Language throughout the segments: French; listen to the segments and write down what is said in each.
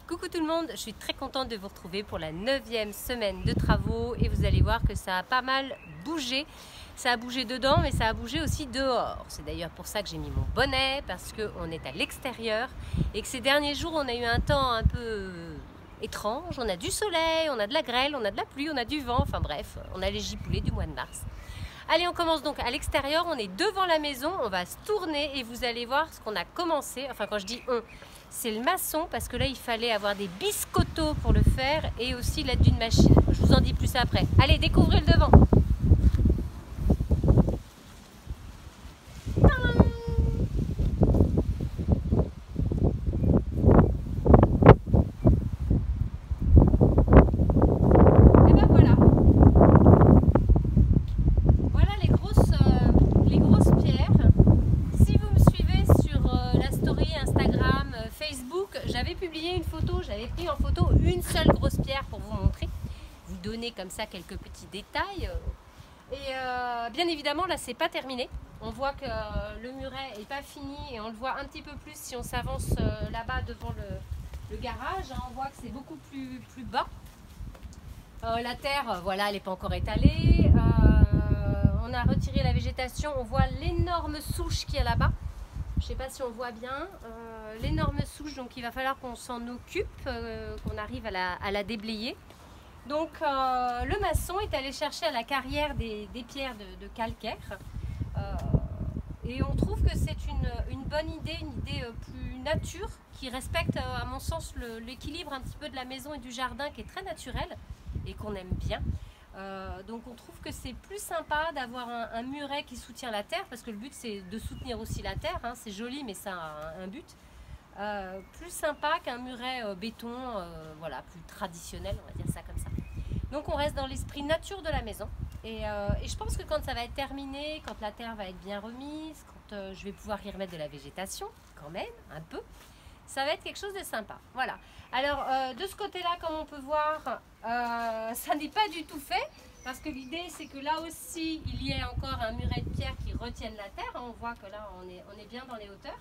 Coucou tout le monde, je suis très contente de vous retrouver pour la 9e semaine de travaux et vous allez voir que ça a pas mal bougé. Ça a bougé dedans mais ça a bougé aussi dehors. C'est d'ailleurs pour ça que j'ai mis mon bonnet parce qu'on est à l'extérieur et que ces derniers jours on a eu un temps un peu étrange. On a du soleil, on a de la grêle, on a de la pluie, on a du vent, enfin bref, on a les giboulées du mois de mars. Allez, on commence donc à l'extérieur, on est devant la maison, on va se tourner et vous allez voir ce qu'on a commencé. Enfin quand je dis on, c'est le maçon parce que là il fallait avoir des biscottos pour le faire et aussi l'aide d'une machine. Je vous en dis plus après. Allez, découvrez le devant. Et ben voilà. Voilà les grosses pierres. Si vous me suivez sur la story Instagram, Facebook, j'avais publié une photo, j'avais pris en photo une seule grosse pierre pour vous montrer, vous donner comme ça quelques petits détails. Et bien évidemment là c'est pas terminé, on voit que le muret est pas fini et on le voit un petit peu plus si on s'avance là-bas devant le garage, hein, on voit que c'est beaucoup plus bas. La terre, voilà, elle n'est pas encore étalée. On a retiré la végétation, on voit l'énorme souche qu'il y a là-bas. Je ne sais pas si on voit bien l'énorme souche, donc il va falloir qu'on s'en occupe, qu'on arrive à la déblayer. Donc le maçon est allé chercher à la carrière des pierres de calcaire et on trouve que c'est une bonne idée, une idée plus nature qui respecte à mon sens l'équilibre un petit peu de la maison et du jardin qui est très naturel et qu'on aime bien. Donc on trouve que c'est plus sympa d'avoir un muret qui soutient la terre parce que le but c'est de soutenir aussi la terre, hein, c'est joli mais ça a un but. Plus sympa qu'un muret béton, voilà, plus traditionnel, on va dire ça comme ça. Donc on reste dans l'esprit nature de la maison et je pense que quand ça va être terminé, quand la terre va être bien remise, quand je vais pouvoir y remettre de la végétation, quand même, un peu, ça va être quelque chose de sympa. Voilà. Alors de ce côté-là, comme on peut voir, ça n'est pas du tout fait parce que l'idée c'est que là aussi il y ait encore un muret de pierre qui retienne la terre. On voit que là on est bien dans les hauteurs.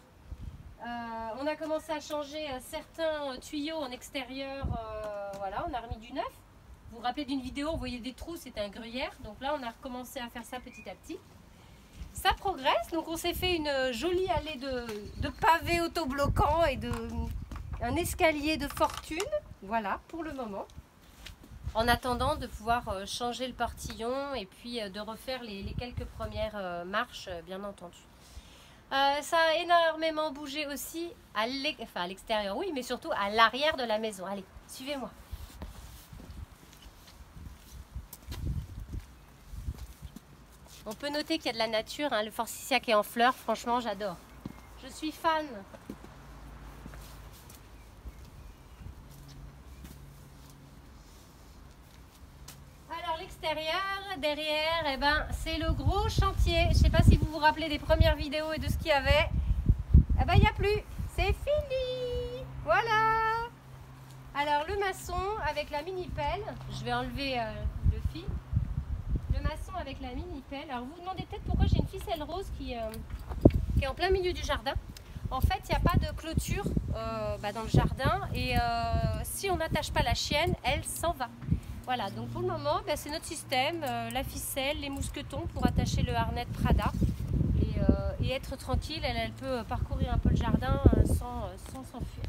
On a commencé à changer certains tuyaux en extérieur, voilà, on a remis du neuf. Vous vous rappelez d'une vidéo, vous voyez des trous, c'était un gruyère. Donc là, on a recommencé à faire ça petit à petit. Ça progresse, donc on s'est fait une jolie allée de pavés autobloquants et un escalier de fortune. Voilà, pour le moment. En attendant de pouvoir changer le portillon et puis de refaire les quelques premières marches, bien entendu. Ça a énormément bougé aussi à l'extérieur, oui, mais surtout à l'arrière de la maison. Allez, suivez-moi. On peut noter qu'il y a de la nature, hein, le forsythia qui est en fleurs, franchement j'adore. Je suis fan. Alors l'extérieur, derrière, eh ben, c'est le gros chantier. Je ne sais pas si vous vous rappelez des premières vidéos et de ce qu'il y avait. Eh ben, il n'y a plus, c'est fini. Voilà. Alors le maçon avec la mini pelle, je vais enlever le fil. Le maçon avec la mini pelle. Alors vous vous demandez peut-être pourquoi j'ai une ficelle rose qui est en plein milieu du jardin. En fait, il n'y a pas de clôture dans le jardin et si on n'attache pas la chienne, elle s'en va. Voilà, donc pour le moment, c'est notre système, la ficelle, les mousquetons pour attacher le harnais de Prada et être tranquille. Elle peut parcourir un peu le jardin sans s'enfuir.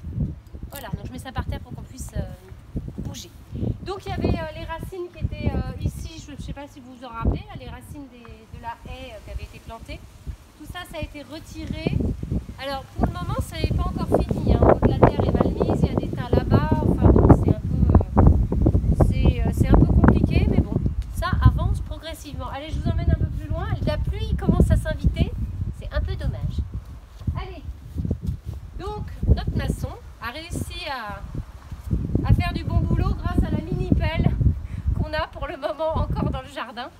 Voilà, donc je mets ça par terre pour qu'on puisse bouger. Donc il y avait les racines qui étaient ici, je ne sais pas si vous vous en rappelez, là, les racines de la haie qui avait été plantée. Tout ça, ça a été retiré. Alors pour le moment, ça n'est pas encore fini, hein. Donc, la terre est mal mise, il y a des tas là-bas, enfin bon, c'est un peu compliqué, mais bon, ça avance progressivement. Allez, je vous emmène un peu plus loin. La pluie commence à s'inviter, c'est un peu dommage. Allez, donc notre maçon a réussi à faire du bon boulot grâce à la mini pelle qu'on a pour le moment encore dans le jardin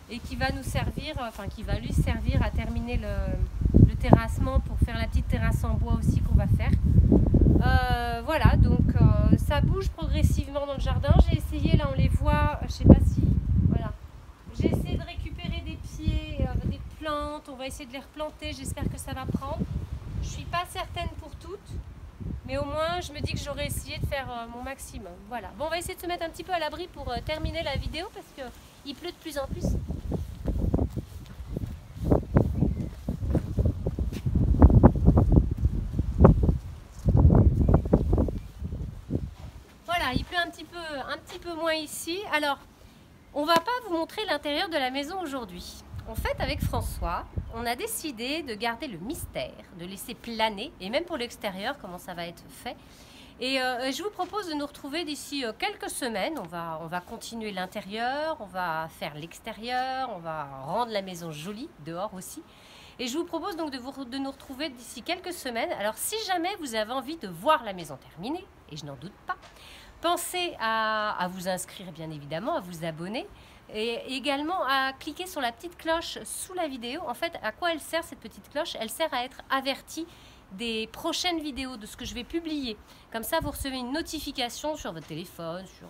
et qui va nous servir, enfin qui va lui servir à terminer le terrassement pour faire la petite terrasse en bois aussi qu'on va faire. Voilà, donc ça bouge progressivement dans le jardin. J'ai essayé, là on les voit, je sais pas si, voilà, j'ai essayé de récupérer des pieds, des plantes, on va essayer de les replanter, j'espère que ça va prendre. Je suis pas certaine pour toutes. Mais au moins, je me dis que j'aurais essayé de faire mon maximum. Voilà. Bon, on va essayer de se mettre un petit peu à l'abri pour terminer la vidéo parce qu'il pleut de plus en plus. Voilà, il pleut un petit peu moins ici. Alors, on va pas vous montrer l'intérieur de la maison aujourd'hui. En fait, avec François, on a décidé de garder le mystère, de laisser planer, et même pour l'extérieur, comment ça va être fait. Et je vous propose de nous retrouver d'ici quelques semaines. On va continuer l'intérieur, on va faire l'extérieur, on va rendre la maison jolie, dehors aussi. Et je vous propose donc de nous retrouver d'ici quelques semaines. Alors si jamais vous avez envie de voir la maison terminée, et je n'en doute pas, pensez à vous inscrire bien évidemment, à vous abonner. Et également à cliquer sur la petite cloche sous la vidéo. En fait, à quoi elle sert cette petite cloche? Elle sert à être avertie des prochaines vidéos, de ce que je vais publier. Comme ça, vous recevez une notification sur votre téléphone, sur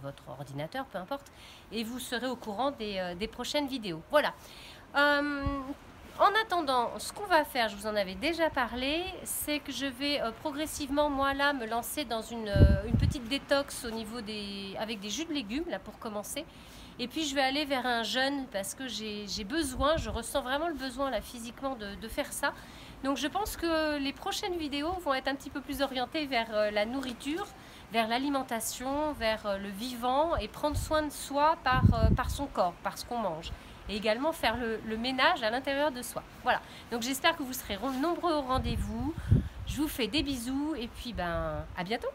votre ordinateur, peu importe, et vous serez au courant des prochaines vidéos. Voilà. En attendant, ce qu'on va faire, je vous en avais déjà parlé, c'est que je vais progressivement, moi là, me lancer dans une petite détox au niveau avec des jus de légumes, là, pour commencer. Et puis je vais aller vers un jeûne parce que j'ai besoin, je ressens vraiment le besoin là physiquement de faire ça. Donc je pense que les prochaines vidéos vont être un petit peu plus orientées vers la nourriture, vers l'alimentation, vers le vivant et prendre soin de soi par son corps, par ce qu'on mange. Et également faire le ménage à l'intérieur de soi. Voilà, donc j'espère que vous serez nombreux au rendez-vous. Je vous fais des bisous et puis à bientôt.